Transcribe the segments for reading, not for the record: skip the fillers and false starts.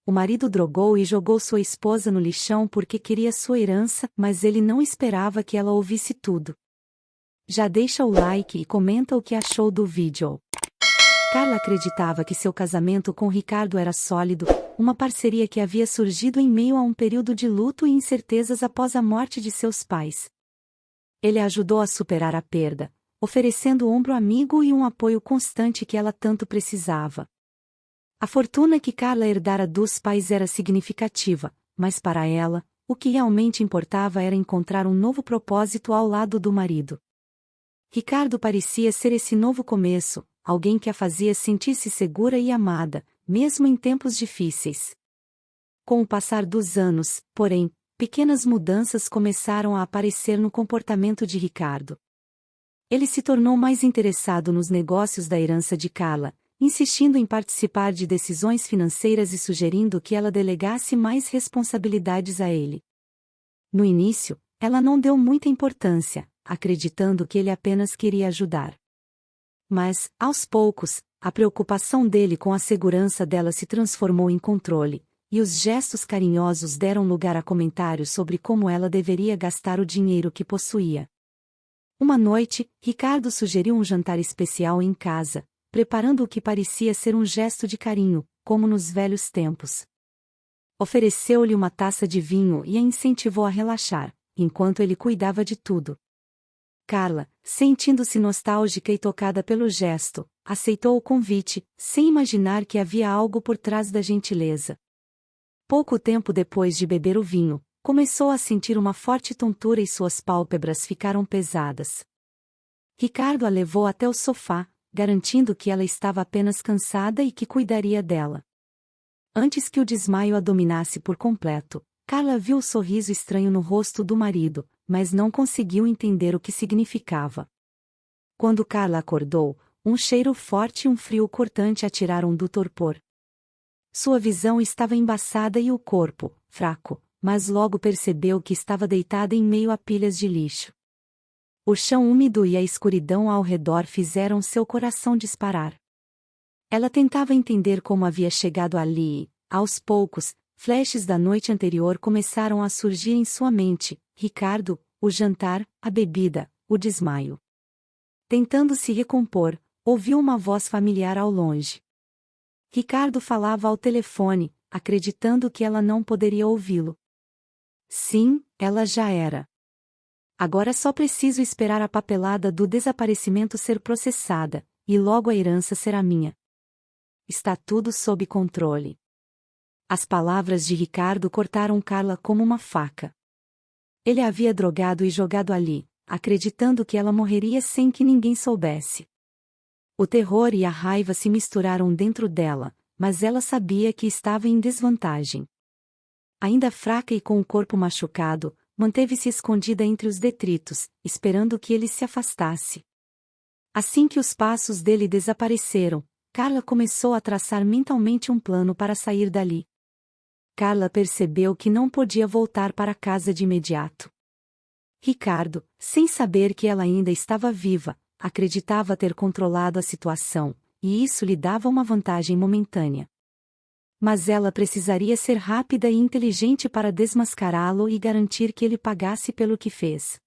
O marido drogou e jogou sua esposa no lixão porque queria sua herança, mas ele não esperava que ela ouvisse tudo. Já deixa o like e comenta o que achou do vídeo. Carla acreditava que seu casamento com Ricardo era sólido, uma parceria que havia surgido em meio a um período de luto e incertezas após a morte de seus pais. Ele a ajudou a superar a perda, oferecendo ombro amigo e um apoio constante que ela tanto precisava. A fortuna que Carla herdara dos pais era significativa, mas para ela, o que realmente importava era encontrar um novo propósito ao lado do marido. Ricardo parecia ser esse novo começo, alguém que a fazia sentir-se segura e amada, mesmo em tempos difíceis. Com o passar dos anos, porém, pequenas mudanças começaram a aparecer no comportamento de Ricardo. Ele se tornou mais interessado nos negócios da herança de Carla, insistindo em participar de decisões financeiras e sugerindo que ela delegasse mais responsabilidades a ele. No início, ela não deu muita importância, acreditando que ele apenas queria ajudar. Mas, aos poucos, a preocupação dele com a segurança dela se transformou em controle, e os gestos carinhosos deram lugar a comentários sobre como ela deveria gastar o dinheiro que possuía. Uma noite, Ricardo sugeriu um jantar especial em casa, preparando o que parecia ser um gesto de carinho, como nos velhos tempos. Ofereceu-lhe uma taça de vinho e a incentivou a relaxar, enquanto ele cuidava de tudo. Carla, sentindo-se nostálgica e tocada pelo gesto, aceitou o convite, sem imaginar que havia algo por trás da gentileza. Pouco tempo depois de beber o vinho, começou a sentir uma forte tontura e suas pálpebras ficaram pesadas. Ricardo a levou até o sofá, garantindo que ela estava apenas cansada e que cuidaria dela. Antes que o desmaio a dominasse por completo, Carla viu o sorriso estranho no rosto do marido, mas não conseguiu entender o que significava. Quando Carla acordou, um cheiro forte e um frio cortante a tiraram do torpor. Sua visão estava embaçada e o corpo, fraco, mas logo percebeu que estava deitada em meio a pilhas de lixo. O chão úmido e a escuridão ao redor fizeram seu coração disparar. Ela tentava entender como havia chegado ali e, aos poucos, flashes da noite anterior começaram a surgir em sua mente: Ricardo, o jantar, a bebida, o desmaio. Tentando se recompor, ouviu uma voz familiar ao longe. Ricardo falava ao telefone, acreditando que ela não poderia ouvi-lo. Sim, ela já era. Agora só preciso esperar a papelada do desaparecimento ser processada, e logo a herança será minha. Está tudo sob controle. As palavras de Ricardo cortaram Carla como uma faca. Ele a havia drogado e jogado ali, acreditando que ela morreria sem que ninguém soubesse. O terror e a raiva se misturaram dentro dela, mas ela sabia que estava em desvantagem. Ainda fraca e com o corpo machucado, manteve-se escondida entre os detritos, esperando que ele se afastasse. Assim que os passos dele desapareceram, Carla começou a traçar mentalmente um plano para sair dali. Carla percebeu que não podia voltar para casa de imediato. Ricardo, sem saber que ela ainda estava viva, acreditava ter controlado a situação, e isso lhe dava uma vantagem momentânea. Mas ela precisaria ser rápida e inteligente para desmascará-lo e garantir que ele pagasse pelo que fez.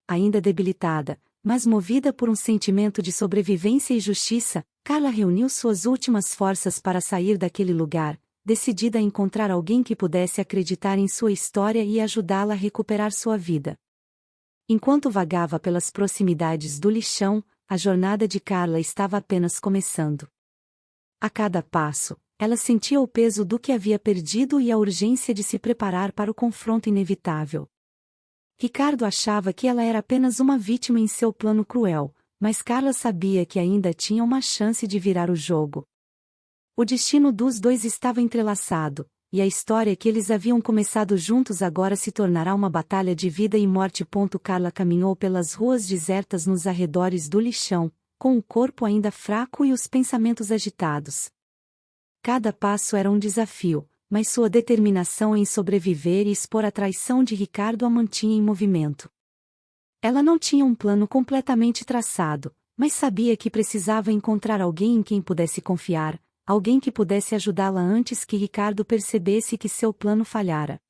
Ainda debilitada, mas movida por um sentimento de sobrevivência e justiça, Carla reuniu suas últimas forças para sair daquele lugar, decidida a encontrar alguém que pudesse acreditar em sua história e ajudá-la a recuperar sua vida. Enquanto vagava pelas proximidades do lixão, a jornada de Carla estava apenas começando. A cada passo, ela sentia o peso do que havia perdido e a urgência de se preparar para o confronto inevitável. Ricardo achava que ela era apenas uma vítima em seu plano cruel, mas Carla sabia que ainda tinha uma chance de virar o jogo. O destino dos dois estava entrelaçado, e a história que eles haviam começado juntos agora se tornará uma batalha de vida e morte. Carla caminhou pelas ruas desertas nos arredores do lixão, com o corpo ainda fraco e os pensamentos agitados. Cada passo era um desafio, mas sua determinação em sobreviver e expor a traição de Ricardo a mantinha em movimento. Ela não tinha um plano completamente traçado, mas sabia que precisava encontrar alguém em quem pudesse confiar, alguém que pudesse ajudá-la antes que Ricardo percebesse que seu plano falhara.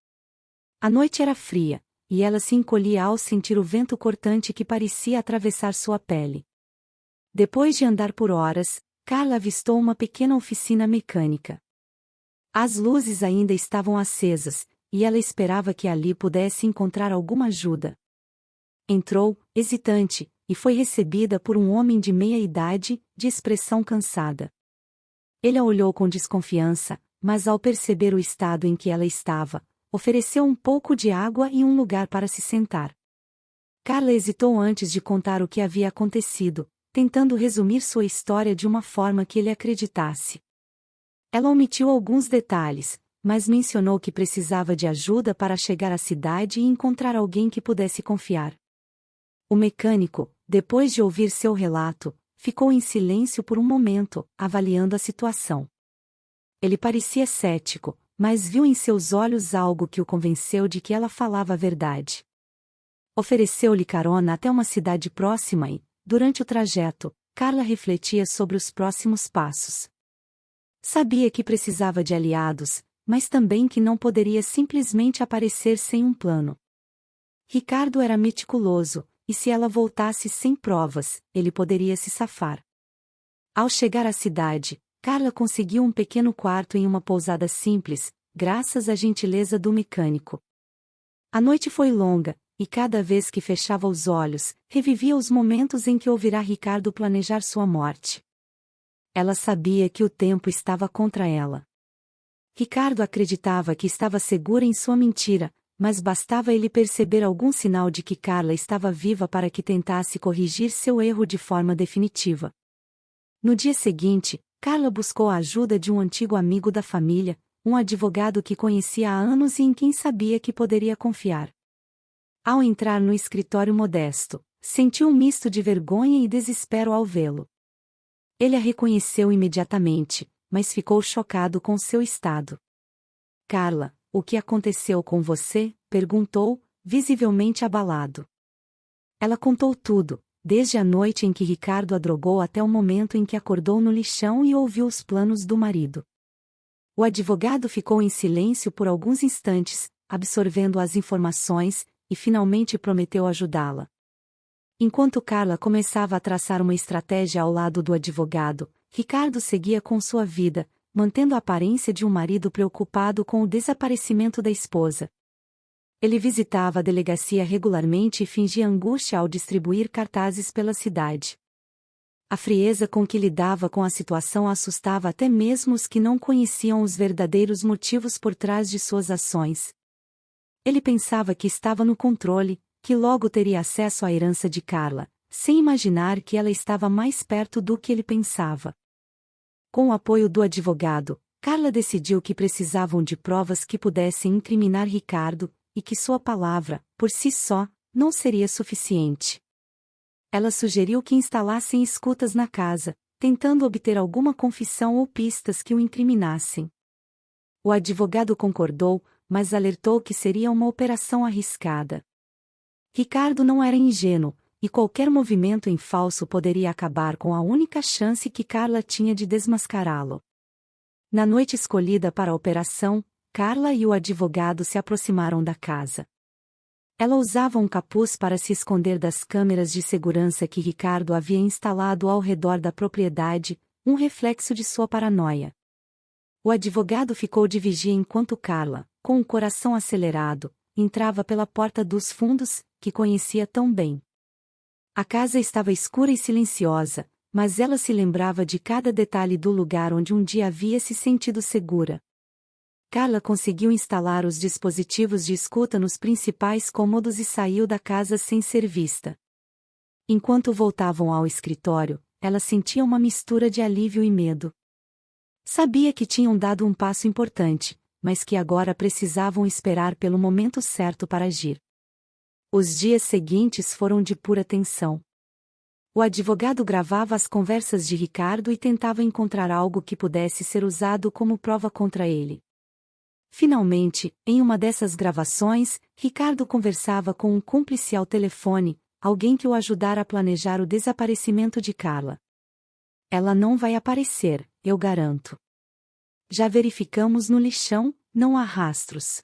A noite era fria, e ela se encolhia ao sentir o vento cortante que parecia atravessar sua pele. Depois de andar por horas, Carla avistou uma pequena oficina mecânica. As luzes ainda estavam acesas, e ela esperava que ali pudesse encontrar alguma ajuda. Entrou, hesitante, e foi recebida por um homem de meia idade, de expressão cansada. Ele a olhou com desconfiança, mas ao perceber o estado em que ela estava, ofereceu um pouco de água e um lugar para se sentar. Carla hesitou antes de contar o que havia acontecido, tentando resumir sua história de uma forma que ele acreditasse. Ela omitiu alguns detalhes, mas mencionou que precisava de ajuda para chegar à cidade e encontrar alguém que pudesse confiar. O mecânico, depois de ouvir seu relato, ficou em silêncio por um momento, avaliando a situação. Ele parecia cético, mas viu em seus olhos algo que o convenceu de que ela falava a verdade. Ofereceu-lhe carona até uma cidade próxima e, durante o trajeto, Carla refletia sobre os próximos passos. Sabia que precisava de aliados, mas também que não poderia simplesmente aparecer sem um plano. Ricardo era meticuloso, e se ela voltasse sem provas, ele poderia se safar. Ao chegar à cidade, Carla conseguiu um pequeno quarto em uma pousada simples, graças à gentileza do mecânico. A noite foi longa, e cada vez que fechava os olhos, revivia os momentos em que ouvirá Ricardo planejar sua morte. Ela sabia que o tempo estava contra ela. Ricardo acreditava que estava segura em sua mentira, mas bastava ele perceber algum sinal de que Carla estava viva para que tentasse corrigir seu erro de forma definitiva. No dia seguinte, Carla buscou a ajuda de um antigo amigo da família, um advogado que conhecia há anos e em quem sabia que poderia confiar. Ao entrar no escritório modesto, sentiu um misto de vergonha e desespero ao vê-lo. Ele a reconheceu imediatamente, mas ficou chocado com seu estado. Carla, o que aconteceu com você? Perguntou, visivelmente abalado. Ela contou tudo, desde a noite em que Ricardo a drogou até o momento em que acordou no lixão e ouviu os planos do marido. O advogado ficou em silêncio por alguns instantes, absorvendo as informações, e finalmente prometeu ajudá-la. Enquanto Carla começava a traçar uma estratégia ao lado do advogado, Ricardo seguia com sua vida, mantendo a aparência de um marido preocupado com o desaparecimento da esposa. Ele visitava a delegacia regularmente e fingia angústia ao distribuir cartazes pela cidade. A frieza com que lidava com a situação assustava até mesmo os que não conheciam os verdadeiros motivos por trás de suas ações. Ele pensava que estava no controle, que logo teria acesso à herança de Carla, sem imaginar que ela estava mais perto do que ele pensava. Com o apoio do advogado, Carla decidiu que precisavam de provas que pudessem incriminar Ricardo, e que sua palavra, por si só, não seria suficiente. Ela sugeriu que instalassem escutas na casa, tentando obter alguma confissão ou pistas que o incriminassem. O advogado concordou, mas alertou que seria uma operação arriscada. Ricardo não era ingênuo, e qualquer movimento em falso poderia acabar com a única chance que Carla tinha de desmascará-lo. Na noite escolhida para a operação, Carla e o advogado se aproximaram da casa. Ela usava um capuz para se esconder das câmeras de segurança que Ricardo havia instalado ao redor da propriedade, um reflexo de sua paranoia. O advogado ficou de vigia enquanto Carla, com o coração acelerado, entrava pela porta dos fundos, que conhecia tão bem. A casa estava escura e silenciosa, mas ela se lembrava de cada detalhe do lugar onde um dia havia se sentido segura. Carla conseguiu instalar os dispositivos de escuta nos principais cômodos e saiu da casa sem ser vista. Enquanto voltavam ao escritório, ela sentia uma mistura de alívio e medo. Sabia que tinham dado um passo importante, mas que agora precisavam esperar pelo momento certo para agir. Os dias seguintes foram de pura tensão. O advogado gravava as conversas de Ricardo e tentava encontrar algo que pudesse ser usado como prova contra ele. Finalmente, em uma dessas gravações, Ricardo conversava com um cúmplice ao telefone, alguém que o ajudara a planejar o desaparecimento de Carla. Ela não vai aparecer, eu garanto. Já verificamos no lixão, não há rastros.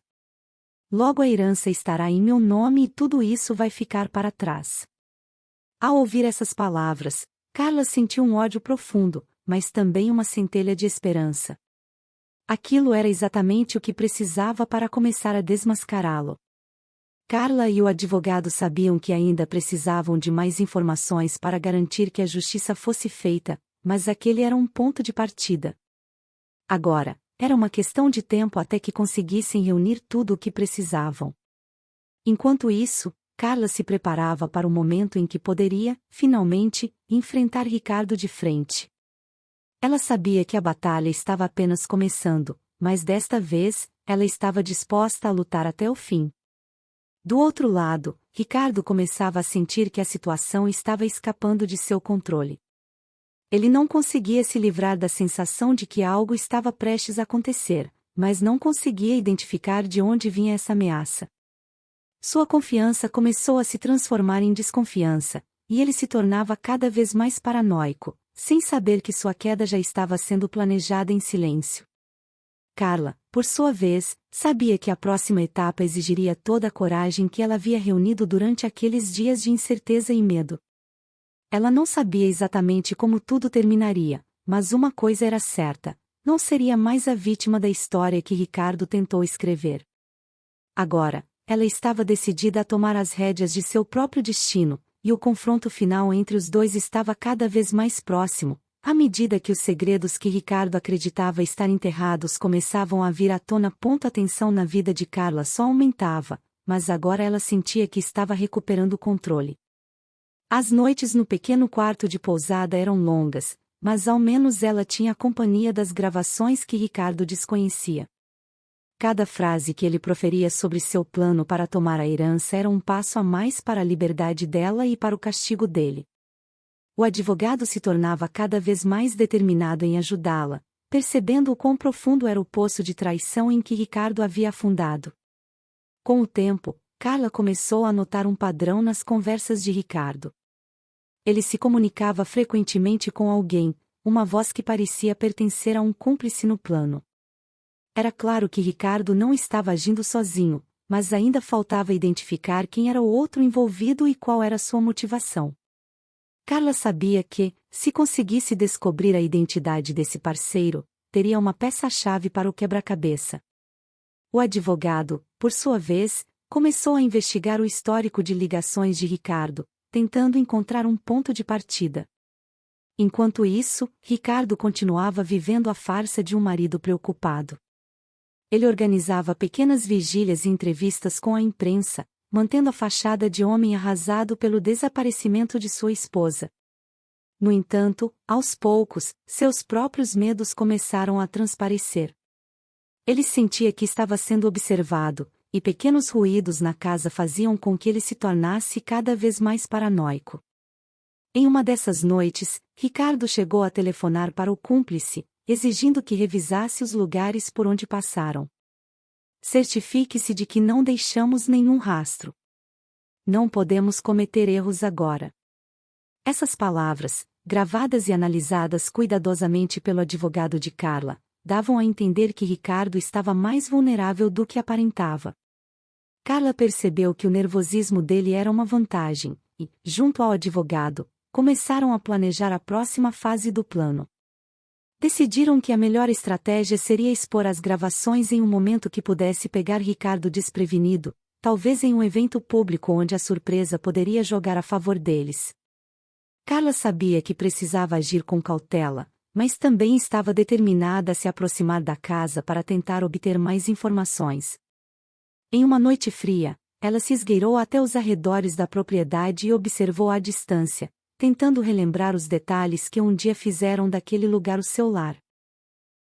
Logo a herança estará em meu nome e tudo isso vai ficar para trás. Ao ouvir essas palavras, Carla sentiu um ódio profundo, mas também uma centelha de esperança. Aquilo era exatamente o que precisava para começar a desmascará-lo. Carla e o advogado sabiam que ainda precisavam de mais informações para garantir que a justiça fosse feita, mas aquele era um ponto de partida. Agora, era uma questão de tempo até que conseguissem reunir tudo o que precisavam. Enquanto isso, Carla se preparava para o momento em que poderia, finalmente, enfrentar Ricardo de frente. Ela sabia que a batalha estava apenas começando, mas desta vez, ela estava disposta a lutar até o fim. Do outro lado, Ricardo começava a sentir que a situação estava escapando de seu controle. Ele não conseguia se livrar da sensação de que algo estava prestes a acontecer, mas não conseguia identificar de onde vinha essa ameaça. Sua confiança começou a se transformar em desconfiança, e ele se tornava cada vez mais paranoico, sem saber que sua queda já estava sendo planejada em silêncio. Carla, por sua vez, sabia que a próxima etapa exigiria toda a coragem que ela havia reunido durante aqueles dias de incerteza e medo. Ela não sabia exatamente como tudo terminaria, mas uma coisa era certa: não seria mais a vítima da história que Ricardo tentou escrever. Agora, ela estava decidida a tomar as rédeas de seu próprio destino, e o confronto final entre os dois estava cada vez mais próximo, à medida que os segredos que Ricardo acreditava estar enterrados começavam a vir à tona. A tensão na vida de Carla só aumentava, mas agora ela sentia que estava recuperando o controle. As noites no pequeno quarto de pousada eram longas, mas ao menos ela tinha a companhia das gravações que Ricardo desconhecia. Cada frase que ele proferia sobre seu plano para tomar a herança era um passo a mais para a liberdade dela e para o castigo dele. O advogado se tornava cada vez mais determinado em ajudá-la, percebendo o quão profundo era o poço de traição em que Ricardo havia afundado. Com o tempo, Carla começou a notar um padrão nas conversas de Ricardo. Ele se comunicava frequentemente com alguém, uma voz que parecia pertencer a um cúmplice no plano. Era claro que Ricardo não estava agindo sozinho, mas ainda faltava identificar quem era o outro envolvido e qual era sua motivação. Carla sabia que, se conseguisse descobrir a identidade desse parceiro, teria uma peça-chave para o quebra-cabeça. O advogado, por sua vez, começou a investigar o histórico de ligações de Ricardo, tentando encontrar um ponto de partida. Enquanto isso, Ricardo continuava vivendo a farsa de um marido preocupado. Ele organizava pequenas vigílias e entrevistas com a imprensa, mantendo a fachada de homem arrasado pelo desaparecimento de sua esposa. No entanto, aos poucos, seus próprios medos começaram a transparecer. Ele sentia que estava sendo observado, e pequenos ruídos na casa faziam com que ele se tornasse cada vez mais paranoico. Em uma dessas noites, Ricardo chegou a telefonar para o cúmplice, exigindo que revisasse os lugares por onde passaram. Certifique-se de que não deixamos nenhum rastro. Não podemos cometer erros agora. Essas palavras, gravadas e analisadas cuidadosamente pelo advogado de Carla, davam a entender que Ricardo estava mais vulnerável do que aparentava. Carla percebeu que o nervosismo dele era uma vantagem, e, junto ao advogado, começaram a planejar a próxima fase do plano. Decidiram que a melhor estratégia seria expor as gravações em um momento que pudesse pegar Ricardo desprevenido, talvez em um evento público onde a surpresa poderia jogar a favor deles. Carla sabia que precisava agir com cautela, mas também estava determinada a se aproximar da casa para tentar obter mais informações. Em uma noite fria, ela se esgueirou até os arredores da propriedade e observou à distância, tentando relembrar os detalhes que um dia fizeram daquele lugar o seu lar.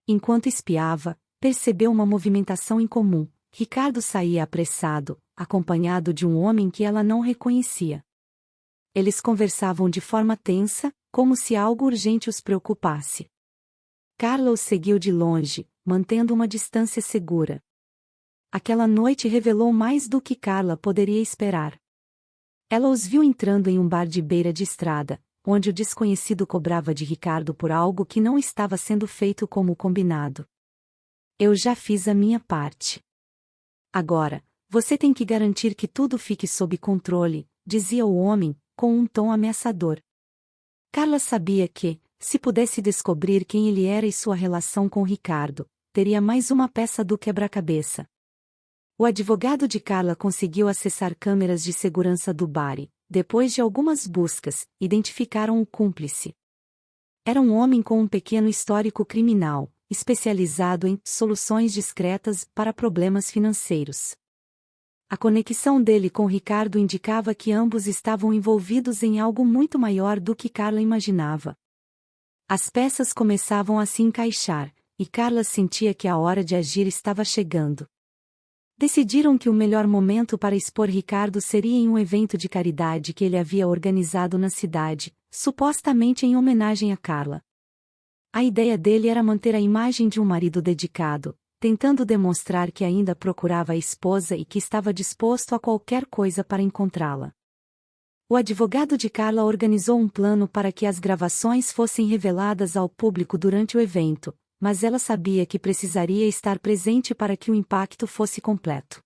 Enquanto espiava, percebeu uma movimentação incomum. Ricardo saía apressado, acompanhado de um homem que ela não reconhecia. Eles conversavam de forma tensa, como se algo urgente os preocupasse. Carla os seguiu de longe, mantendo uma distância segura. Aquela noite revelou mais do que Carla poderia esperar. Ela os viu entrando em um bar de beira de estrada, onde o desconhecido cobrava de Ricardo por algo que não estava sendo feito como combinado. Eu já fiz a minha parte. Agora, você tem que garantir que tudo fique sob controle, dizia o homem, com um tom ameaçador. Carla sabia que, se pudesse descobrir quem ele era e sua relação com Ricardo, teria mais uma peça do quebra-cabeça. O advogado de Carla conseguiu acessar câmeras de segurança do bar e, depois de algumas buscas, identificaram o cúmplice. Era um homem com um pequeno histórico criminal, especializado em soluções discretas para problemas financeiros. A conexão dele com Ricardo indicava que ambos estavam envolvidos em algo muito maior do que Carla imaginava. As peças começavam a se encaixar, e Carla sentia que a hora de agir estava chegando. Decidiram que o melhor momento para expor Ricardo seria em um evento de caridade que ele havia organizado na cidade, supostamente em homenagem a Carla. A ideia dele era manter a imagem de um marido dedicado, tentando demonstrar que ainda procurava a esposa e que estava disposto a qualquer coisa para encontrá-la. O advogado de Carla organizou um plano para que as gravações fossem reveladas ao público durante o evento, mas ela sabia que precisaria estar presente para que o impacto fosse completo.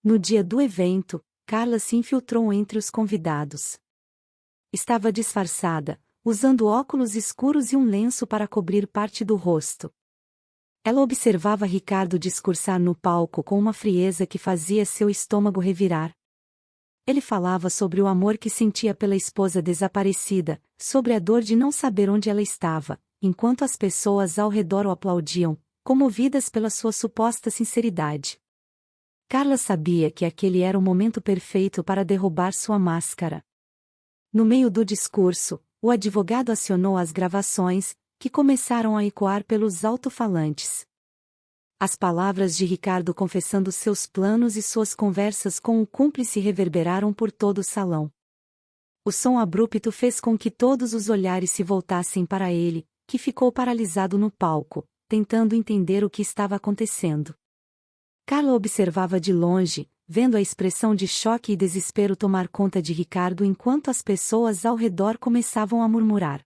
No dia do evento, Carla se infiltrou entre os convidados. Estava disfarçada, usando óculos escuros e um lenço para cobrir parte do rosto. Ela observava Ricardo discursar no palco com uma frieza que fazia seu estômago revirar. Ele falava sobre o amor que sentia pela esposa desaparecida, sobre a dor de não saber onde ela estava, enquanto as pessoas ao redor o aplaudiam, comovidas pela sua suposta sinceridade. Carla sabia que aquele era o momento perfeito para derrubar sua máscara. No meio do discurso, o advogado acionou as gravações, que começaram a ecoar pelos alto-falantes. As palavras de Ricardo confessando seus planos e suas conversas com o cúmplice reverberaram por todo o salão. O som abrupto fez com que todos os olhares se voltassem para ele, que ficou paralisado no palco, tentando entender o que estava acontecendo. Carla observava de longe, vendo a expressão de choque e desespero tomar conta de Ricardo enquanto as pessoas ao redor começavam a murmurar.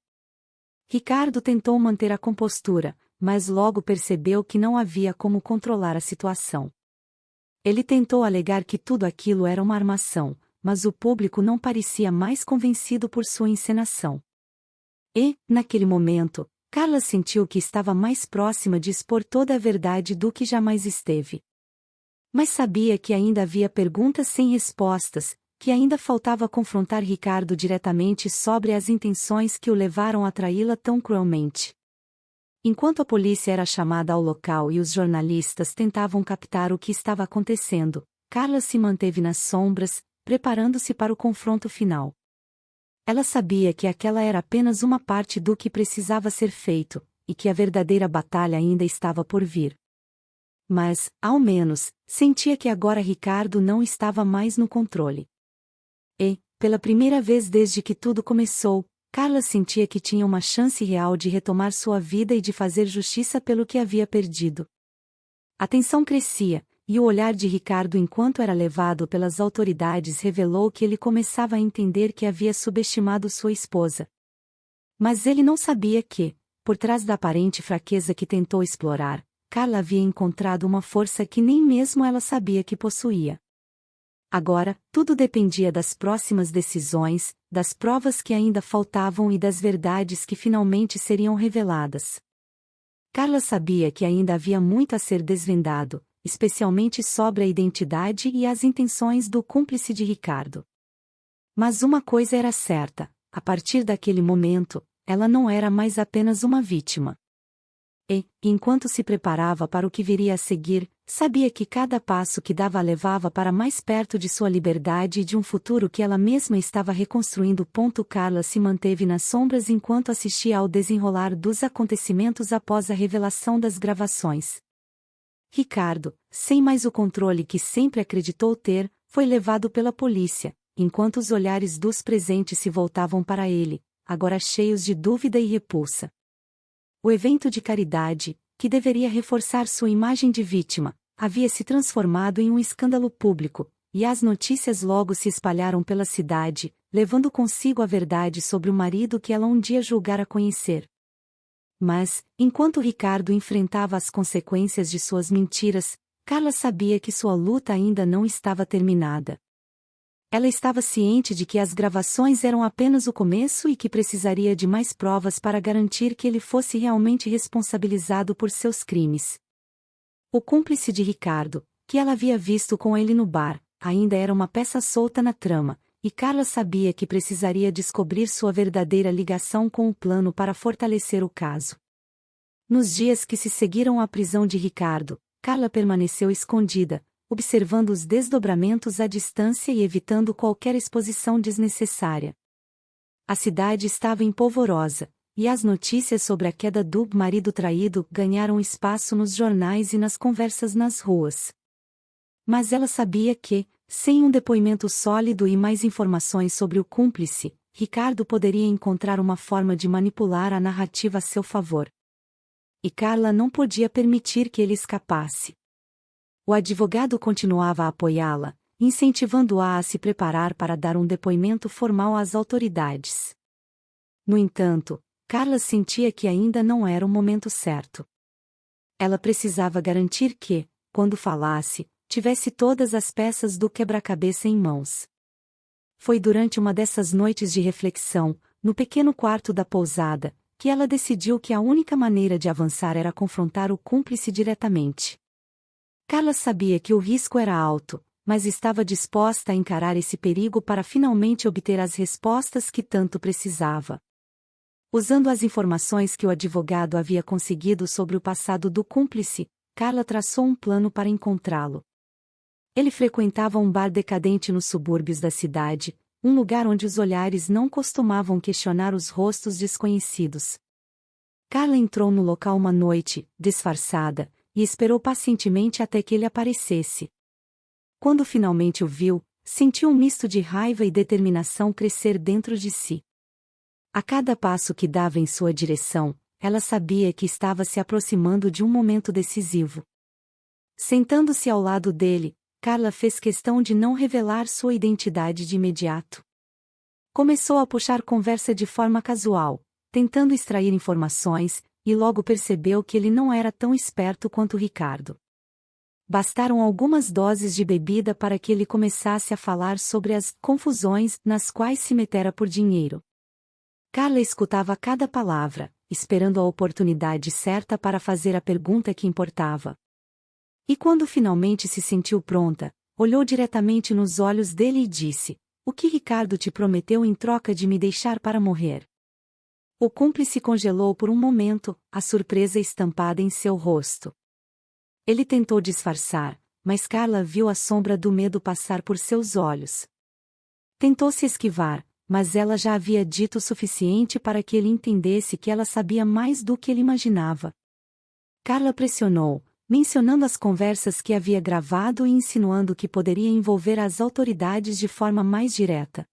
Ricardo tentou manter a compostura, mas logo percebeu que não havia como controlar a situação. Ele tentou alegar que tudo aquilo era uma armação, mas o público não parecia mais convencido por sua encenação. E, naquele momento, Carla sentiu que estava mais próxima de expor toda a verdade do que jamais esteve. Mas sabia que ainda havia perguntas sem respostas, que ainda faltava confrontar Ricardo diretamente sobre as intenções que o levaram a traí-la tão cruelmente. Enquanto a polícia era chamada ao local e os jornalistas tentavam captar o que estava acontecendo, Carla se manteve nas sombras, preparando-se para o confronto final. Ela sabia que aquela era apenas uma parte do que precisava ser feito, e que a verdadeira batalha ainda estava por vir. Mas, ao menos, sentia que agora Ricardo não estava mais no controle. E, pela primeira vez desde que tudo começou, Carla sentia que tinha uma chance real de retomar sua vida e de fazer justiça pelo que havia perdido. A tensão crescia, e o olhar de Ricardo enquanto era levado pelas autoridades revelou que ele começava a entender que havia subestimado sua esposa. Mas ele não sabia que, por trás da aparente fraqueza que tentou explorar, Carla havia encontrado uma força que nem mesmo ela sabia que possuía. Agora, tudo dependia das próximas decisões, das provas que ainda faltavam e das verdades que finalmente seriam reveladas. Carla sabia que ainda havia muito a ser desvendado, especialmente sobre a identidade e as intenções do cúmplice de Ricardo. Mas uma coisa era certa: a partir daquele momento, ela não era mais apenas uma vítima. E, enquanto se preparava para o que viria a seguir, sabia que cada passo que dava a levava para mais perto de sua liberdade e de um futuro que ela mesma estava reconstruindo. Carla se manteve nas sombras enquanto assistia ao desenrolar dos acontecimentos após a revelação das gravações. Ricardo, sem mais o controle que sempre acreditou ter, foi levado pela polícia, enquanto os olhares dos presentes se voltavam para ele, agora cheios de dúvida e repulsa. O evento de caridade, que deveria reforçar sua imagem de vítima, havia se transformado em um escândalo público, e as notícias logo se espalharam pela cidade, levando consigo a verdade sobre o marido que ela um dia julgara conhecer. Mas, enquanto Ricardo enfrentava as consequências de suas mentiras, Carla sabia que sua luta ainda não estava terminada. Ela estava ciente de que as gravações eram apenas o começo e que precisaria de mais provas para garantir que ele fosse realmente responsabilizado por seus crimes. O cúmplice de Ricardo, que ela havia visto com ele no bar, ainda era uma peça solta na trama, e Carla sabia que precisaria descobrir sua verdadeira ligação com o plano para fortalecer o caso. Nos dias que se seguiram à prisão de Ricardo, Carla permaneceu escondida, observando os desdobramentos à distância e evitando qualquer exposição desnecessária. A cidade estava empolvorosa, e as notícias sobre a queda do marido traído ganharam espaço nos jornais e nas conversas nas ruas. Mas ela sabia que, sem um depoimento sólido e mais informações sobre o cúmplice, Ricardo poderia encontrar uma forma de manipular a narrativa a seu favor. E Carla não podia permitir que ele escapasse. O advogado continuava a apoiá-la, incentivando-a a se preparar para dar um depoimento formal às autoridades. No entanto, Carla sentia que ainda não era o momento certo. Ela precisava garantir que, quando falasse, tivesse todas as peças do quebra-cabeça em mãos. Foi durante uma dessas noites de reflexão, no pequeno quarto da pousada, que ela decidiu que a única maneira de avançar era confrontar o cúmplice diretamente. Carla sabia que o risco era alto, mas estava disposta a encarar esse perigo para finalmente obter as respostas que tanto precisava. Usando as informações que o advogado havia conseguido sobre o passado do cúmplice, Carla traçou um plano para encontrá-lo. Ele frequentava um bar decadente nos subúrbios da cidade, um lugar onde os olhares não costumavam questionar os rostos desconhecidos. Carla entrou no local uma noite, disfarçada, e esperou pacientemente até que ele aparecesse. Quando finalmente o viu, sentiu um misto de raiva e determinação crescer dentro de si. A cada passo que dava em sua direção, ela sabia que estava se aproximando de um momento decisivo. Sentando-se ao lado dele, Carla fez questão de não revelar sua identidade de imediato. Começou a puxar conversa de forma casual, tentando extrair informações, e logo percebeu que ele não era tão esperto quanto Ricardo. Bastaram algumas doses de bebida para que ele começasse a falar sobre as confusões nas quais se metera por dinheiro. Carla escutava cada palavra, esperando a oportunidade certa para fazer a pergunta que importava. E quando finalmente se sentiu pronta, olhou diretamente nos olhos dele e disse: "O que Ricardo te prometeu em troca de me deixar para morrer?" O cúmplice congelou por um momento, a surpresa estampada em seu rosto. Ele tentou disfarçar, mas Carla viu a sombra do medo passar por seus olhos. Tentou se esquivar, mas ela já havia dito o suficiente para que ele entendesse que ela sabia mais do que ele imaginava. Carla pressionou, mencionando as conversas que havia gravado e insinuando que poderia envolver as autoridades de forma mais direta.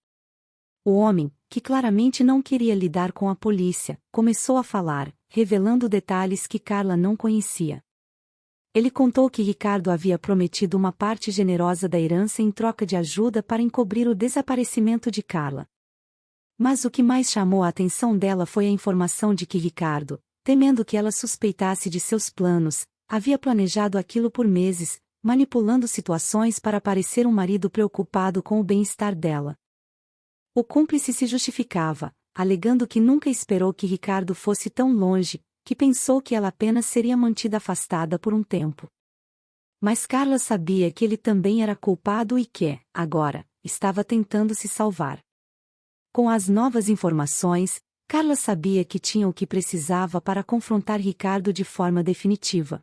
O homem, que claramente não queria lidar com a polícia, começou a falar, revelando detalhes que Carla não conhecia. Ele contou que Ricardo havia prometido uma parte generosa da herança em troca de ajuda para encobrir o desaparecimento de Carla. Mas o que mais chamou a atenção dela foi a informação de que Ricardo, temendo que ela suspeitasse de seus planos, havia planejado aquilo por meses, manipulando situações para parecer um marido preocupado com o bem-estar dela. O cúmplice se justificava, alegando que nunca esperou que Ricardo fosse tão longe, que pensou que ela apenas seria mantida afastada por um tempo. Mas Carla sabia que ele também era culpado e que, agora, estava tentando se salvar. Com as novas informações, Carla sabia que tinha o que precisava para confrontar Ricardo de forma definitiva.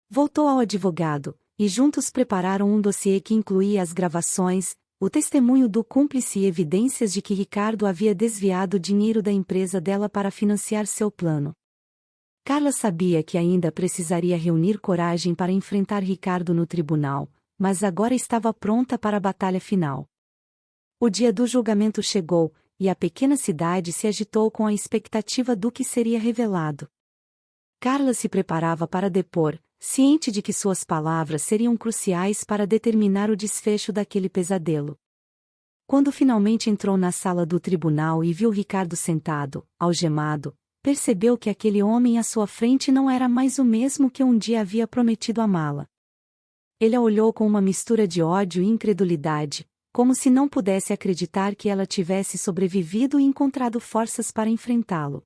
Voltou ao advogado, e juntos prepararam um dossiê que incluía as gravações, o testemunho do cúmplice e evidências de que Ricardo havia desviado dinheiro da empresa dela para financiar seu plano. Carla sabia que ainda precisaria reunir coragem para enfrentar Ricardo no tribunal, mas agora estava pronta para a batalha final. O dia do julgamento chegou, e a pequena cidade se agitou com a expectativa do que seria revelado. Carla se preparava para depor, ciente de que suas palavras seriam cruciais para determinar o desfecho daquele pesadelo. Quando finalmente entrou na sala do tribunal e viu Ricardo sentado, algemado, percebeu que aquele homem à sua frente não era mais o mesmo que um dia havia prometido amá-la. Ele a olhou com uma mistura de ódio e incredulidade, como se não pudesse acreditar que ela tivesse sobrevivido e encontrado forças para enfrentá-lo.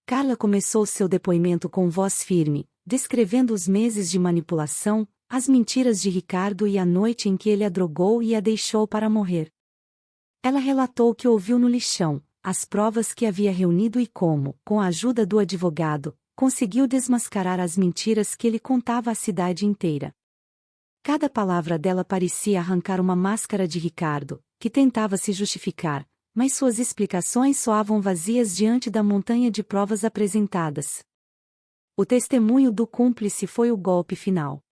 Carla começou seu depoimento com voz firme, descrevendo os meses de manipulação, as mentiras de Ricardo e a noite em que ele a drogou e a deixou para morrer. Ela relatou o que ouviu no lixão, as provas que havia reunido e como, com a ajuda do advogado, conseguiu desmascarar as mentiras que ele contava à cidade inteira. Cada palavra dela parecia arrancar uma máscara de Ricardo, que tentava se justificar, mas suas explicações soavam vazias diante da montanha de provas apresentadas. O testemunho do cúmplice foi o golpe final.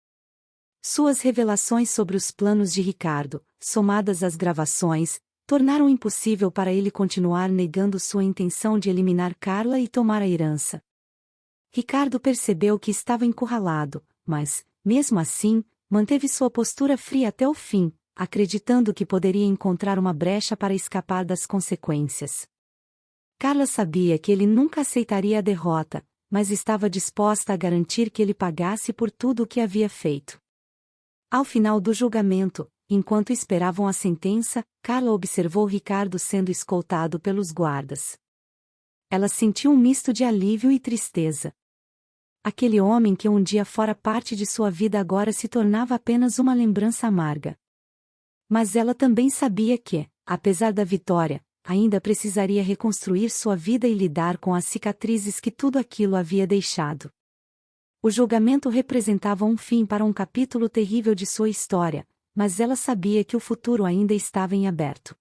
Suas revelações sobre os planos de Ricardo, somadas às gravações, tornaram impossível para ele continuar negando sua intenção de eliminar Carla e tomar a herança. Ricardo percebeu que estava encurralado, mas, mesmo assim, manteve sua postura fria até o fim, acreditando que poderia encontrar uma brecha para escapar das consequências. Carla sabia que ele nunca aceitaria a derrota, mas estava disposta a garantir que ele pagasse por tudo o que havia feito. Ao final do julgamento, enquanto esperavam a sentença, Carla observou Ricardo sendo escoltado pelos guardas. Ela sentiu um misto de alívio e tristeza. Aquele homem que um dia fora parte de sua vida agora se tornava apenas uma lembrança amarga. Mas ela também sabia que, apesar da vitória, ainda precisaria reconstruir sua vida e lidar com as cicatrizes que tudo aquilo havia deixado. O julgamento representava um fim para um capítulo terrível de sua história, mas ela sabia que o futuro ainda estava em aberto.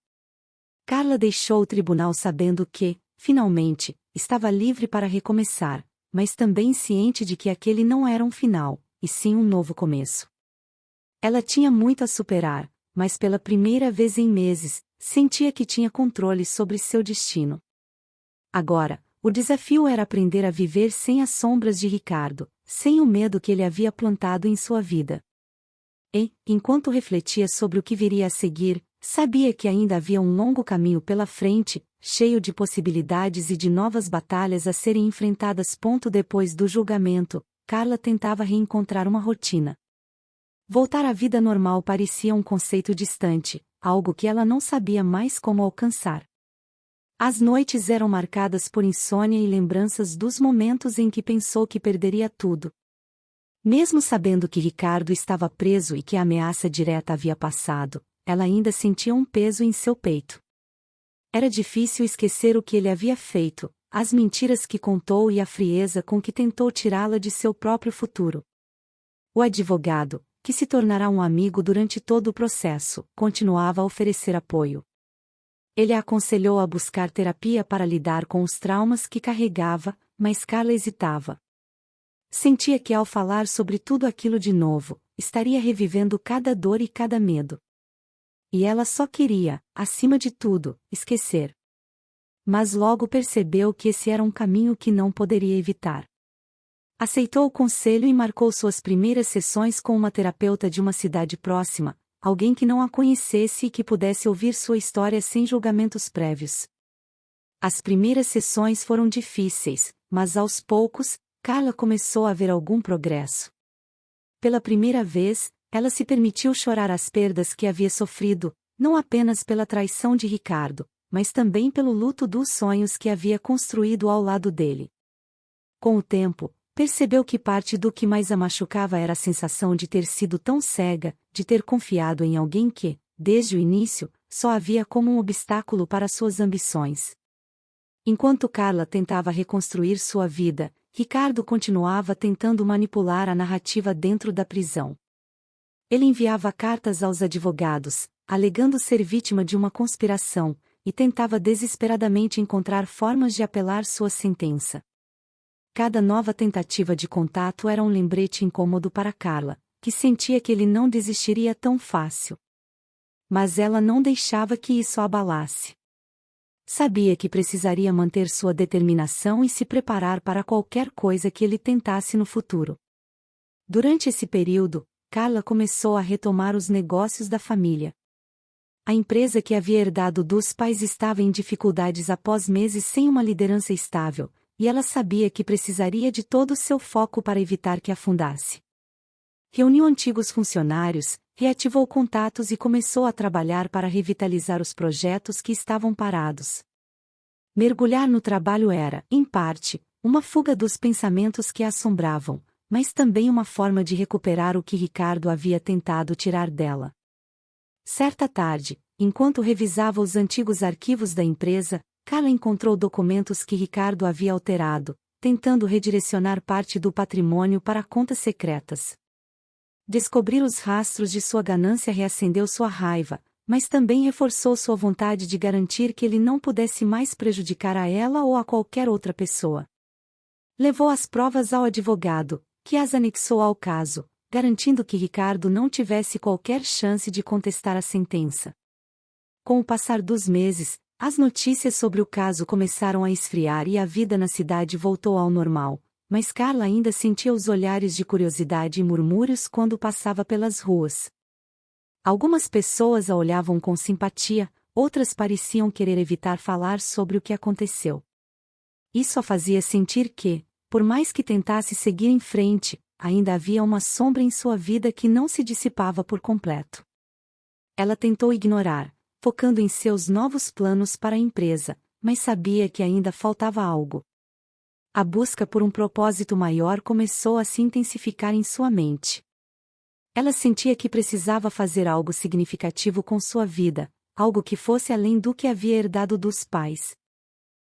Carla deixou o tribunal sabendo que, finalmente, estava livre para recomeçar, mas também ciente de que aquele não era um final, e sim um novo começo. Ela tinha muito a superar, mas pela primeira vez em meses, sentia que tinha controle sobre seu destino. Agora, o desafio era aprender a viver sem as sombras de Ricardo, sem o medo que ele havia plantado em sua vida. E, enquanto refletia sobre o que viria a seguir, sabia que ainda havia um longo caminho pela frente, cheio de possibilidades e de novas batalhas a serem enfrentadas. Depois do julgamento, Carla tentava reencontrar uma rotina. Voltar à vida normal parecia um conceito distante, algo que ela não sabia mais como alcançar. As noites eram marcadas por insônia e lembranças dos momentos em que pensou que perderia tudo. Mesmo sabendo que Ricardo estava preso e que a ameaça direta havia passado, ela ainda sentia um peso em seu peito. Era difícil esquecer o que ele havia feito, as mentiras que contou e a frieza com que tentou tirá-la de seu próprio futuro. O advogado, que se tornará um amigo durante todo o processo, continuava a oferecer apoio. Ele a aconselhou a buscar terapia para lidar com os traumas que carregava, mas Carla hesitava. Sentia que ao falar sobre tudo aquilo de novo, estaria revivendo cada dor e cada medo. E ela só queria, acima de tudo, esquecer. Mas logo percebeu que esse era um caminho que não poderia evitar. Aceitou o conselho e marcou suas primeiras sessões com uma terapeuta de uma cidade próxima, alguém que não a conhecesse e que pudesse ouvir sua história sem julgamentos prévios. As primeiras sessões foram difíceis, mas aos poucos, Carla começou a ver algum progresso. Pela primeira vez, ela se permitiu chorar as perdas que havia sofrido, não apenas pela traição de Ricardo, mas também pelo luto dos sonhos que havia construído ao lado dele. Com o tempo, percebeu que parte do que mais a machucava era a sensação de ter sido tão cega, de ter confiado em alguém que, desde o início, só havia como um obstáculo para suas ambições. Enquanto Carla tentava reconstruir sua vida, Ricardo continuava tentando manipular a narrativa dentro da prisão. Ele enviava cartas aos advogados, alegando ser vítima de uma conspiração, e tentava desesperadamente encontrar formas de apelar sua sentença. Cada nova tentativa de contato era um lembrete incômodo para Carla, que sentia que ele não desistiria tão fácil. Mas ela não deixava que isso a abalasse. Sabia que precisaria manter sua determinação e se preparar para qualquer coisa que ele tentasse no futuro. Durante esse período, Carla começou a retomar os negócios da família. A empresa que havia herdado dos pais estava em dificuldades após meses sem uma liderança estável, e ela sabia que precisaria de todo o seu foco para evitar que afundasse. Reuniu antigos funcionários, reativou contatos e começou a trabalhar para revitalizar os projetos que estavam parados. Mergulhar no trabalho era, em parte, uma fuga dos pensamentos que a assombravam, mas também uma forma de recuperar o que Ricardo havia tentado tirar dela. Certa tarde, enquanto revisava os antigos arquivos da empresa, Carla encontrou documentos que Ricardo havia alterado, tentando redirecionar parte do patrimônio para contas secretas. Descobrir os rastros de sua ganância reacendeu sua raiva, mas também reforçou sua vontade de garantir que ele não pudesse mais prejudicar a ela ou a qualquer outra pessoa. Levou as provas ao advogado, que as anexou ao caso, garantindo que Ricardo não tivesse qualquer chance de contestar a sentença. Com o passar dos meses, as notícias sobre o caso começaram a esfriar e a vida na cidade voltou ao normal, mas Carla ainda sentia os olhares de curiosidade e murmúrios quando passava pelas ruas. Algumas pessoas a olhavam com simpatia, outras pareciam querer evitar falar sobre o que aconteceu. Isso a fazia sentir que, por mais que tentasse seguir em frente, ainda havia uma sombra em sua vida que não se dissipava por completo. Ela tentou ignorar, focando em seus novos planos para a empresa, mas sabia que ainda faltava algo. A busca por um propósito maior começou a se intensificar em sua mente. Ela sentia que precisava fazer algo significativo com sua vida, algo que fosse além do que havia herdado dos pais.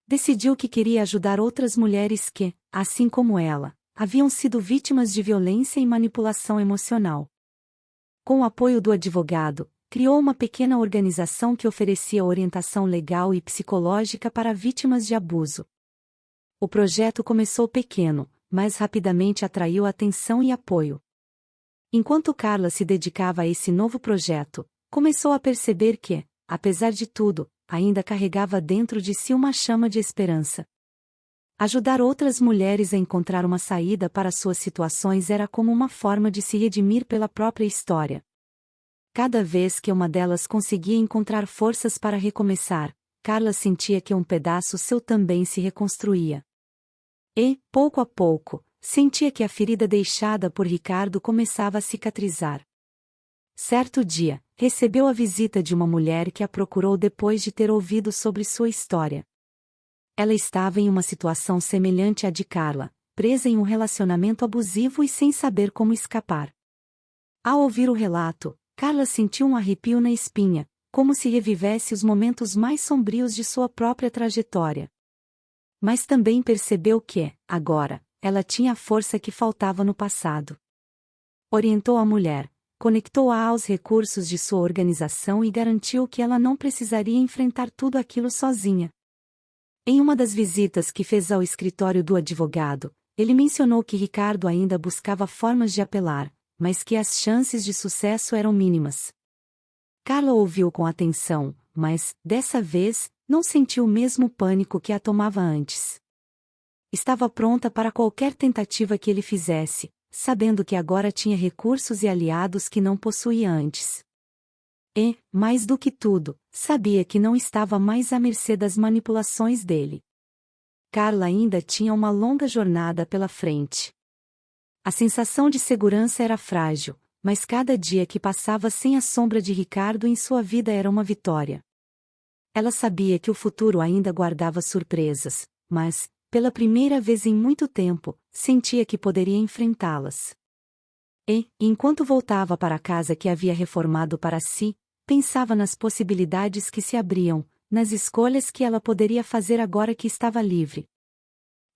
Decidiu que queria ajudar outras mulheres que, assim como ela, haviam sido vítimas de violência e manipulação emocional. Com o apoio do advogado, criou uma pequena organização que oferecia orientação legal e psicológica para vítimas de abuso. O projeto começou pequeno, mas rapidamente atraiu atenção e apoio. Enquanto Carla se dedicava a esse novo projeto, começou a perceber que, apesar de tudo, ainda carregava dentro de si uma chama de esperança. Ajudar outras mulheres a encontrar uma saída para suas situações era como uma forma de se redimir pela própria história. Cada vez que uma delas conseguia encontrar forças para recomeçar, Carla sentia que um pedaço seu também se reconstruía. E, pouco a pouco, sentia que a ferida deixada por Ricardo começava a cicatrizar. Certo dia, recebeu a visita de uma mulher que a procurou depois de ter ouvido sobre sua história. Ela estava em uma situação semelhante à de Carla, presa em um relacionamento abusivo e sem saber como escapar. Ao ouvir o relato, Carla sentiu um arrepio na espinha, como se revivesse os momentos mais sombrios de sua própria trajetória. Mas também percebeu que, agora, ela tinha a força que faltava no passado. Orientou a mulher, conectou-a aos recursos de sua organização e garantiu que ela não precisaria enfrentar tudo aquilo sozinha. Em uma das visitas que fez ao escritório do advogado, ele mencionou que Ricardo ainda buscava formas de apelar, mas que as chances de sucesso eram mínimas. Carla ouviu com atenção, mas, dessa vez, não sentiu o mesmo pânico que a tomava antes. Estava pronta para qualquer tentativa que ele fizesse, sabendo que agora tinha recursos e aliados que não possuía antes. E, mais do que tudo, sabia que não estava mais à mercê das manipulações dele. Carla ainda tinha uma longa jornada pela frente. A sensação de segurança era frágil, mas cada dia que passava sem a sombra de Ricardo em sua vida era uma vitória. Ela sabia que o futuro ainda guardava surpresas, mas, pela primeira vez em muito tempo, sentia que poderia enfrentá-las. E, enquanto voltava para a casa que havia reformado para si, pensava nas possibilidades que se abriam, nas escolhas que ela poderia fazer agora que estava livre.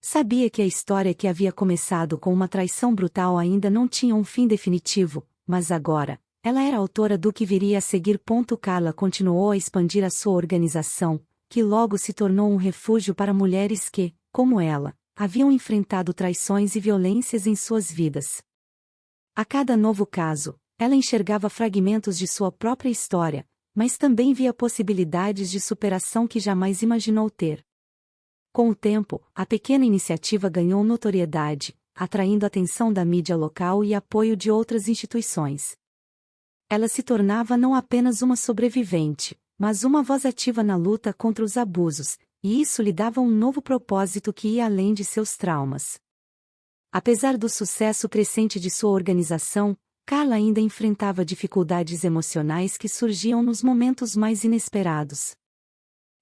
Sabia que a história que havia começado com uma traição brutal ainda não tinha um fim definitivo, mas agora, ela era autora do que viria a seguir. Carla continuou a expandir a sua organização, que logo se tornou um refúgio para mulheres que, como ela, haviam enfrentado traições e violências em suas vidas. A cada novo caso, ela enxergava fragmentos de sua própria história, mas também via possibilidades de superação que jamais imaginou ter. Com o tempo, a pequena iniciativa ganhou notoriedade, atraindo a atenção da mídia local e apoio de outras instituições. Ela se tornava não apenas uma sobrevivente, mas uma voz ativa na luta contra os abusos, e isso lhe dava um novo propósito que ia além de seus traumas. Apesar do sucesso crescente de sua organização, Carla ainda enfrentava dificuldades emocionais que surgiam nos momentos mais inesperados.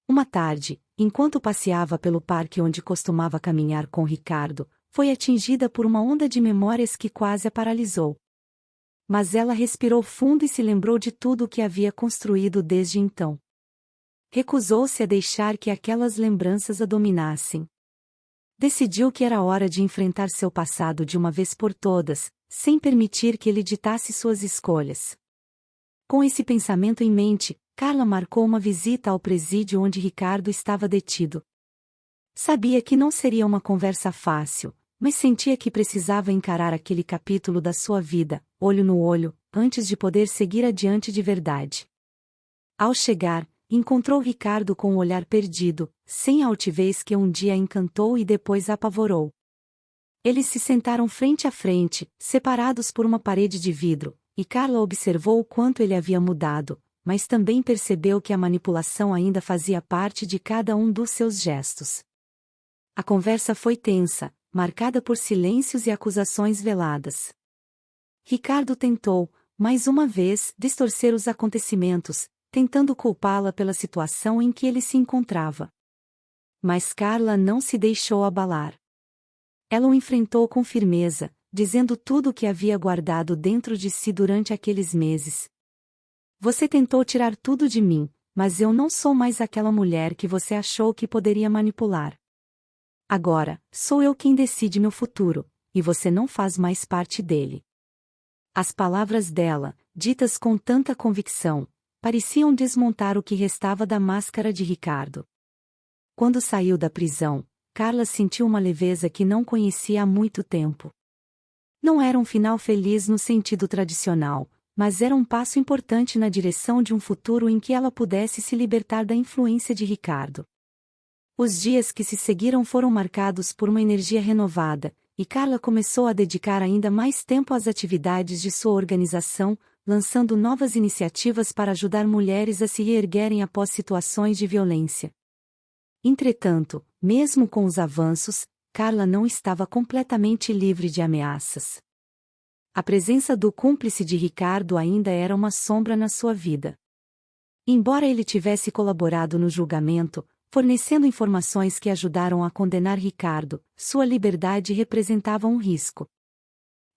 Uma tarde, enquanto passeava pelo parque onde costumava caminhar com Ricardo, foi atingida por uma onda de memórias que quase a paralisou. Mas ela respirou fundo e se lembrou de tudo o que havia construído desde então. Recusou-se a deixar que aquelas lembranças a dominassem. Decidiu que era hora de enfrentar seu passado de uma vez por todas, sem permitir que ele ditasse suas escolhas. Com esse pensamento em mente, Carla marcou uma visita ao presídio onde Ricardo estava detido. Sabia que não seria uma conversa fácil, mas sentia que precisava encarar aquele capítulo da sua vida, olho no olho, antes de poder seguir adiante de verdade. Ao chegar, encontrou Ricardo com o olhar perdido, sem a altivez que um dia encantou e depois apavorou. Eles se sentaram frente a frente, separados por uma parede de vidro, e Carla observou o quanto ele havia mudado, mas também percebeu que a manipulação ainda fazia parte de cada um dos seus gestos. A conversa foi tensa, marcada por silêncios e acusações veladas. Ricardo tentou, mais uma vez, distorcer os acontecimentos, tentando culpá-la pela situação em que ele se encontrava. Mas Carla não se deixou abalar. Ela o enfrentou com firmeza, dizendo tudo o que havia guardado dentro de si durante aqueles meses. Você tentou tirar tudo de mim, mas eu não sou mais aquela mulher que você achou que poderia manipular. Agora, sou eu quem decide meu futuro, e você não faz mais parte dele. As palavras dela, ditas com tanta convicção, pareciam desmontar o que restava da máscara de Ricardo. Quando saiu da prisão, Carla sentiu uma leveza que não conhecia há muito tempo. Não era um final feliz no sentido tradicional, mas era um passo importante na direção de um futuro em que ela pudesse se libertar da influência de Ricardo. Os dias que se seguiram foram marcados por uma energia renovada, e Carla começou a dedicar ainda mais tempo às atividades de sua organização, lançando novas iniciativas para ajudar mulheres a se reerguerem após situações de violência. Entretanto, mesmo com os avanços, Carla não estava completamente livre de ameaças. A presença do cúmplice de Ricardo ainda era uma sombra na sua vida. Embora ele tivesse colaborado no julgamento, fornecendo informações que ajudaram a condenar Ricardo, sua liberdade representava um risco.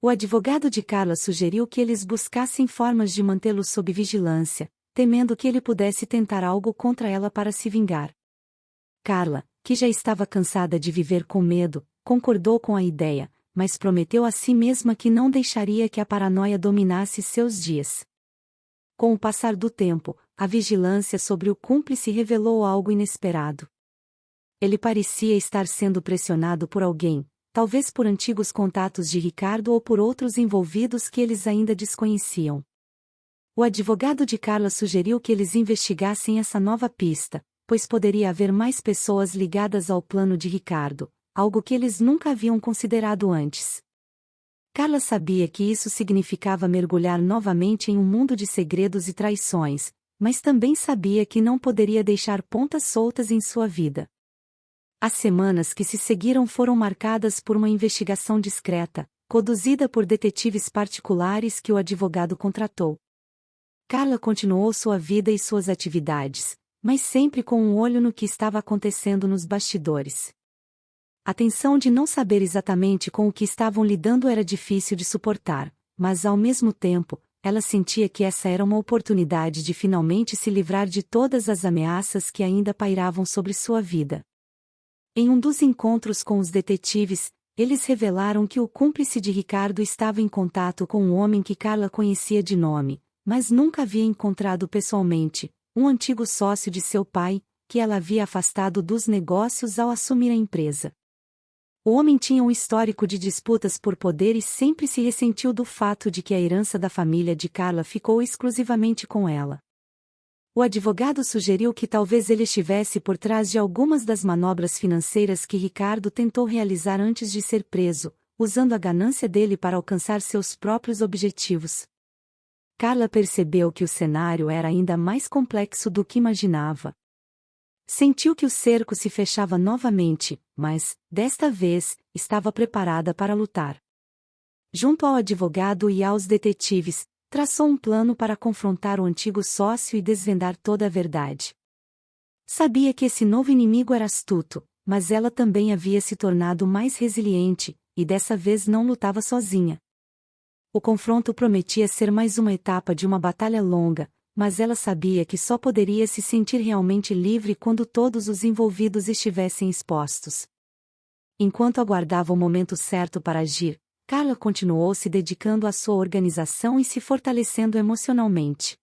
O advogado de Carla sugeriu que eles buscassem formas de mantê-lo sob vigilância, temendo que ele pudesse tentar algo contra ela para se vingar. Carla, que já estava cansada de viver com medo, concordou com a ideia, mas prometeu a si mesma que não deixaria que a paranoia dominasse seus dias. Com o passar do tempo, a vigilância sobre o cúmplice revelou algo inesperado. Ele parecia estar sendo pressionado por alguém, talvez por antigos contatos de Ricardo ou por outros envolvidos que eles ainda desconheciam. O advogado de Carla sugeriu que eles investigassem essa nova pista, pois poderia haver mais pessoas ligadas ao plano de Ricardo, algo que eles nunca haviam considerado antes. Carla sabia que isso significava mergulhar novamente em um mundo de segredos e traições, mas também sabia que não poderia deixar pontas soltas em sua vida. As semanas que se seguiram foram marcadas por uma investigação discreta, conduzida por detetives particulares que o advogado contratou. Carla continuou sua vida e suas atividades, mas sempre com um olho no que estava acontecendo nos bastidores. A tensão de não saber exatamente com o que estavam lidando era difícil de suportar, mas ao mesmo tempo, ela sentia que essa era uma oportunidade de finalmente se livrar de todas as ameaças que ainda pairavam sobre sua vida. Em um dos encontros com os detetives, eles revelaram que o cúmplice de Ricardo estava em contato com um homem que Carla conhecia de nome, mas nunca havia encontrado pessoalmente, um antigo sócio de seu pai, que ela havia afastado dos negócios ao assumir a empresa. O homem tinha um histórico de disputas por poder e sempre se ressentiu do fato de que a herança da família de Carla ficou exclusivamente com ela. O advogado sugeriu que talvez ele estivesse por trás de algumas das manobras financeiras que Ricardo tentou realizar antes de ser preso, usando a ganância dele para alcançar seus próprios objetivos. Carla percebeu que o cenário era ainda mais complexo do que imaginava. Sentiu que o cerco se fechava novamente, mas, desta vez, estava preparada para lutar. Junto ao advogado e aos detetives, traçou um plano para confrontar o antigo sócio e desvendar toda a verdade. Sabia que esse novo inimigo era astuto, mas ela também havia se tornado mais resiliente, e dessa vez não lutava sozinha. O confronto prometia ser mais uma etapa de uma batalha longa, mas ela sabia que só poderia se sentir realmente livre quando todos os envolvidos estivessem expostos. Enquanto aguardava o momento certo para agir, Carla continuou se dedicando à sua organização e se fortalecendo emocionalmente.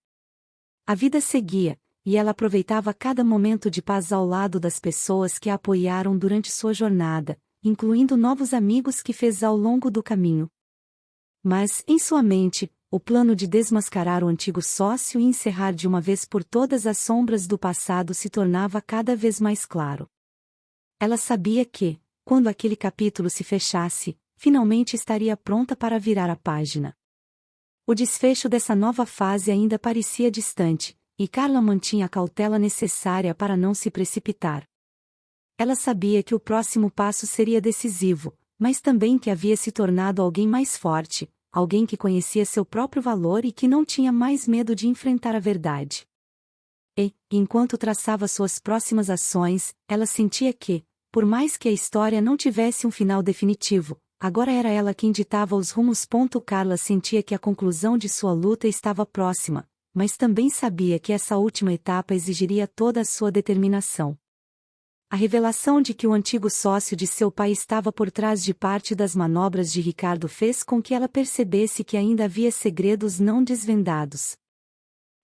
A vida seguia, e ela aproveitava cada momento de paz ao lado das pessoas que a apoiaram durante sua jornada, incluindo novos amigos que fez ao longo do caminho. Mas, em sua mente, o plano de desmascarar o antigo sócio e encerrar de uma vez por todas as sombras do passado se tornava cada vez mais claro. Ela sabia que, quando aquele capítulo se fechasse, finalmente estaria pronta para virar a página. O desfecho dessa nova fase ainda parecia distante, e Carla mantinha a cautela necessária para não se precipitar. Ela sabia que o próximo passo seria decisivo, mas também que havia se tornado alguém mais forte, alguém que conhecia seu próprio valor e que não tinha mais medo de enfrentar a verdade. E, enquanto traçava suas próximas ações, ela sentia que, por mais que a história não tivesse um final definitivo, agora era ela quem ditava os rumos. Carla sentia que a conclusão de sua luta estava próxima, mas também sabia que essa última etapa exigiria toda a sua determinação. A revelação de que o antigo sócio de seu pai estava por trás de parte das manobras de Ricardo fez com que ela percebesse que ainda havia segredos não desvendados.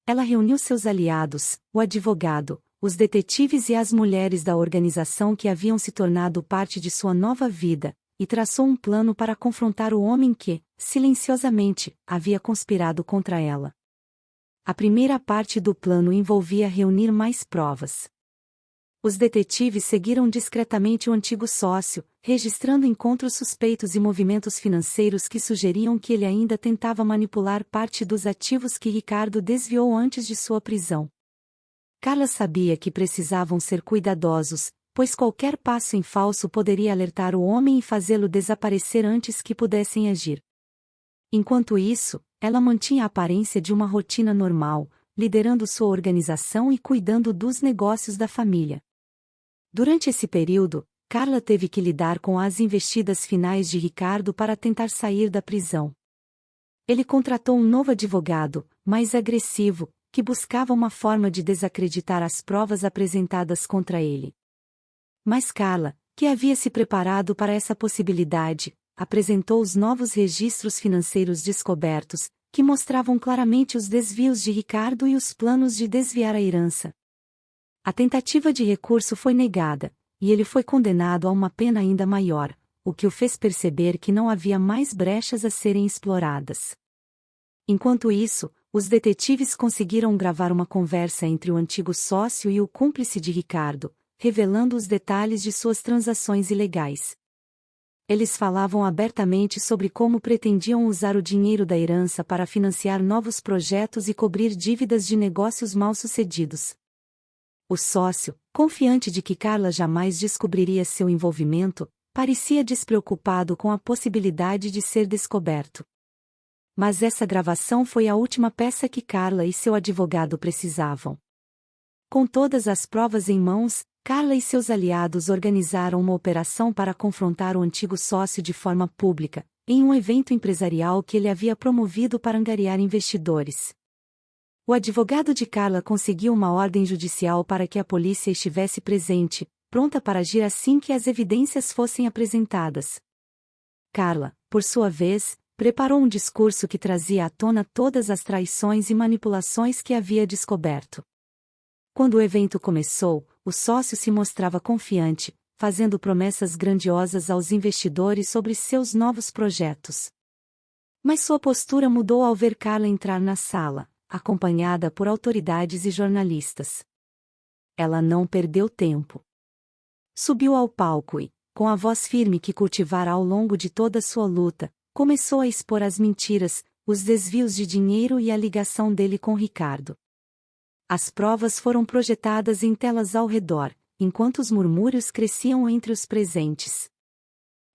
Ela reuniu seus aliados, o advogado, os detetives e as mulheres da organização que haviam se tornado parte de sua nova vida, e traçou um plano para confrontar o homem que, silenciosamente, havia conspirado contra ela. A primeira parte do plano envolvia reunir mais provas. Os detetives seguiram discretamente o antigo sócio, registrando encontros suspeitos e movimentos financeiros que sugeriam que ele ainda tentava manipular parte dos ativos que Ricardo desviou antes de sua prisão. Carla sabia que precisavam ser cuidadosos, pois qualquer passo em falso poderia alertar o homem e fazê-lo desaparecer antes que pudessem agir. Enquanto isso, ela mantinha a aparência de uma rotina normal, liderando sua organização e cuidando dos negócios da família. Durante esse período, Carla teve que lidar com as investidas finais de Ricardo para tentar sair da prisão. Ele contratou um novo advogado, mais agressivo, que buscava uma forma de desacreditar as provas apresentadas contra ele. Mas Carla, que havia se preparado para essa possibilidade, apresentou os novos registros financeiros descobertos, que mostravam claramente os desvios de Ricardo e os planos de desviar a herança. A tentativa de recurso foi negada, e ele foi condenado a uma pena ainda maior, o que o fez perceber que não havia mais brechas a serem exploradas. Enquanto isso, os detetives conseguiram gravar uma conversa entre o antigo sócio e o cúmplice de Ricardo, revelando os detalhes de suas transações ilegais. Eles falavam abertamente sobre como pretendiam usar o dinheiro da herança para financiar novos projetos e cobrir dívidas de negócios mal-sucedidos. O sócio, confiante de que Carla jamais descobriria seu envolvimento, parecia despreocupado com a possibilidade de ser descoberto. Mas essa gravação foi a última peça que Carla e seu advogado precisavam. Com todas as provas em mãos, Carla e seus aliados organizaram uma operação para confrontar o antigo sócio de forma pública, em um evento empresarial que ele havia promovido para angariar investidores. O advogado de Carla conseguiu uma ordem judicial para que a polícia estivesse presente, pronta para agir assim que as evidências fossem apresentadas. Carla, por sua vez, preparou um discurso que trazia à tona todas as traições e manipulações que havia descoberto. Quando o evento começou, o sócio se mostrava confiante, fazendo promessas grandiosas aos investidores sobre seus novos projetos. Mas sua postura mudou ao ver Carla entrar na sala, acompanhada por autoridades e jornalistas. Ela não perdeu tempo. Subiu ao palco e, com a voz firme que cultivara ao longo de toda sua luta, começou a expor as mentiras, os desvios de dinheiro e a ligação dele com Ricardo. As provas foram projetadas em telas ao redor, enquanto os murmúrios cresciam entre os presentes.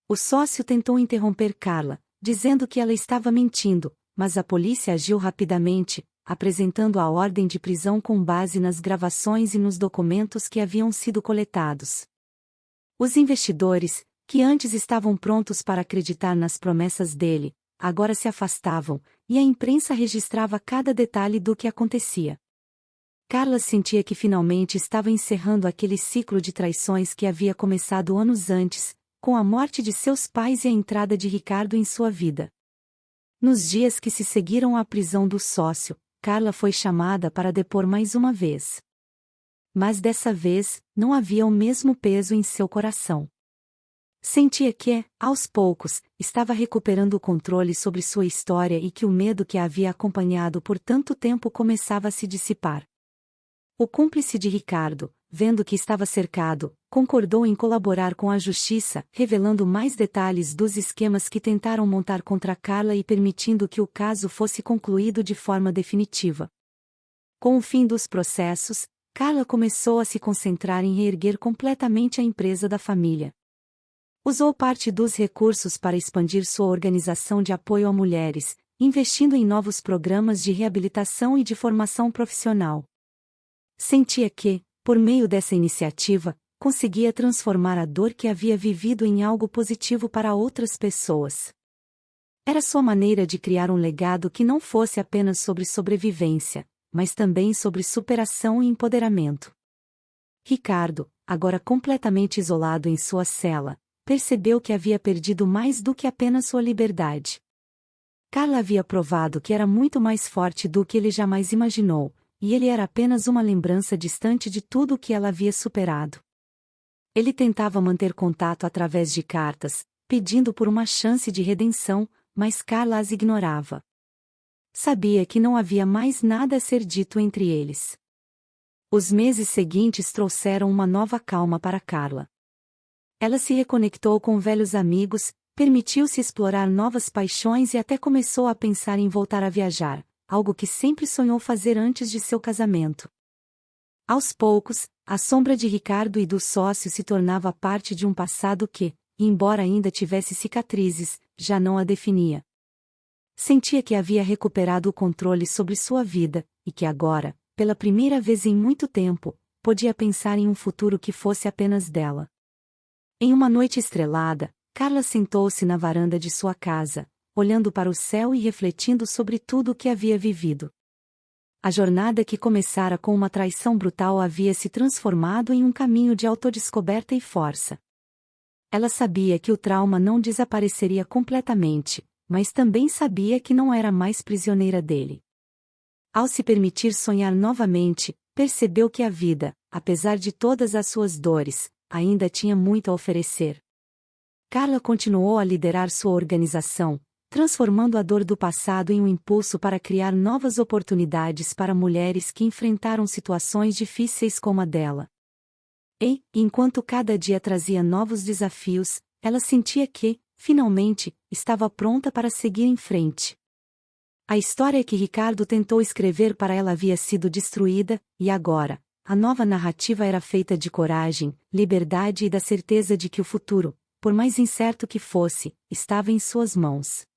O sócio tentou interromper Carla, dizendo que ela estava mentindo, mas a polícia agiu rapidamente, apresentando a ordem de prisão com base nas gravações e nos documentos que haviam sido coletados. Os investidores, que antes estavam prontos para acreditar nas promessas dele, agora se afastavam, e a imprensa registrava cada detalhe do que acontecia. Carla sentia que finalmente estava encerrando aquele ciclo de traições que havia começado anos antes, com a morte de seus pais e a entrada de Ricardo em sua vida. Nos dias que se seguiram à prisão do sócio, Carla foi chamada para depor mais uma vez. Mas dessa vez, não havia o mesmo peso em seu coração. Sentia que, aos poucos, estava recuperando o controle sobre sua história e que o medo que a havia acompanhado por tanto tempo começava a se dissipar. O cúmplice de Ricardo, vendo que estava cercado, concordou em colaborar com a justiça, revelando mais detalhes dos esquemas que tentaram montar contra Carla e permitindo que o caso fosse concluído de forma definitiva. Com o fim dos processos, Carla começou a se concentrar em reerguer completamente a empresa da família. Usou parte dos recursos para expandir sua organização de apoio a mulheres, investindo em novos programas de reabilitação e de formação profissional. Sentia que, por meio dessa iniciativa, conseguia transformar a dor que havia vivido em algo positivo para outras pessoas. Era sua maneira de criar um legado que não fosse apenas sobre sobrevivência, mas também sobre superação e empoderamento. Ricardo, agora completamente isolado em sua cela, percebeu que havia perdido mais do que apenas sua liberdade. Carla havia provado que era muito mais forte do que ele jamais imaginou, e ele era apenas uma lembrança distante de tudo o que ela havia superado. Ele tentava manter contato através de cartas, pedindo por uma chance de redenção, mas Carla as ignorava. Sabia que não havia mais nada a ser dito entre eles. Os meses seguintes trouxeram uma nova calma para Carla. Ela se reconectou com velhos amigos, permitiu-se explorar novas paixões e até começou a pensar em voltar a viajar, algo que sempre sonhou fazer antes de seu casamento. Aos poucos, a sombra de Ricardo e do sócio se tornava parte de um passado que, embora ainda tivesse cicatrizes, já não a definia. Sentia que havia recuperado o controle sobre sua vida, e que agora, pela primeira vez em muito tempo, podia pensar em um futuro que fosse apenas dela. Em uma noite estrelada, Carla sentou-se na varanda de sua casa, olhando para o céu e refletindo sobre tudo o que havia vivido. A jornada que começara com uma traição brutal havia se transformado em um caminho de autodescoberta e força. Ela sabia que o trauma não desapareceria completamente, mas também sabia que não era mais prisioneira dele. Ao se permitir sonhar novamente, percebeu que a vida, apesar de todas as suas dores, ainda tinha muito a oferecer. Carla continuou a liderar sua organização, transformando a dor do passado em um impulso para criar novas oportunidades para mulheres que enfrentaram situações difíceis como a dela. E, enquanto cada dia trazia novos desafios, ela sentia que, finalmente, estava pronta para seguir em frente. A história que Ricardo tentou escrever para ela havia sido destruída, e agora, a nova narrativa era feita de coragem, liberdade e da certeza de que o futuro, por mais incerto que fosse, estava em suas mãos.